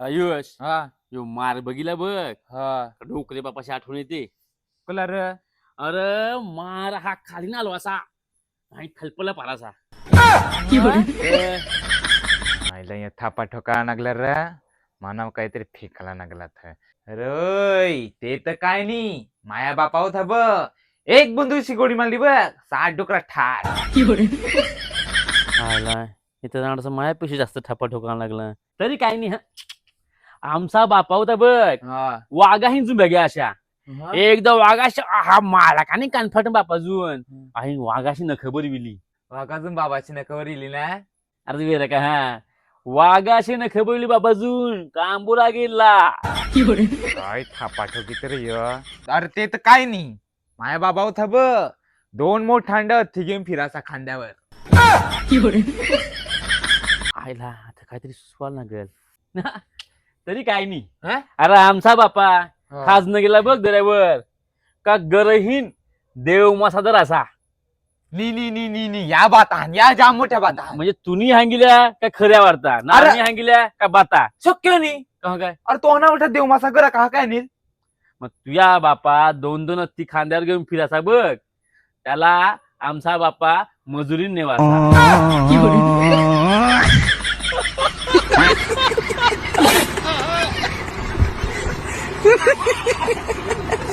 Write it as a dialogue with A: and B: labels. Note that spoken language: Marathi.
A: आयुष
B: हा
A: यो मार बघितला बघ
B: हा
A: ढोकले बापाशी आठवण येते.
B: कला र
A: अरे मार हा खाली ना आलो असा आणि खलपला पारासा.
B: आईला या थापा ठोका लागला र मानव काहीतरी फेकायला लागला था रोय ते तर काय नाही माया बापा होता ब एक बंदूकची गोळी मारली बघ 60 डोकरा ठार.
A: आला इथं जाण्याचं माया पैसे जास्त ठप्पा ठोकायला लागला तरी काही नाही. आमचा बापा होता बघ
B: हा
A: वाघा हिंजून बघ्या अशा एकदा वाघाशी हा मारा का नाही कानफाट बापाजून आणि वाघाशी न खबर विली.
B: वाघाजून बाबाची नकावर इली ना
A: अरे वेळ का हा वाघाशी न खबर विली बापाजून कांबुरा गेला.
B: काय थापा ठोकी तर अरे ते तर काय नाही माया बाबा होता ब 2 मोठ थांड हत्ती घेऊन फिरायचा खांद्यावर.
A: आयला आता काहीतरी सुचवायला लागेल. तरी काय नाही.
B: हा?
A: अरे आमचा बापा खास न गेला बघ दऱ्यावर का गरहीन देव मसादर असा.
B: नी नी नी नी नी या बाता या जाम मोठ्या बाता
A: म्हणजे तुम्ही हांगिल्या का खऱ्या वार्ता नामी हांगिल्या का बाता
B: शक्य नाही.
A: कह काय
B: अरे तो ना मोठा देव मासा करा का काय नाही
A: मग तुझ्या बापा 2-2 हत्ती खांद्यावर घेऊन फिरायचा बघ त्याला आमचा बापा मजुरी नेवासा.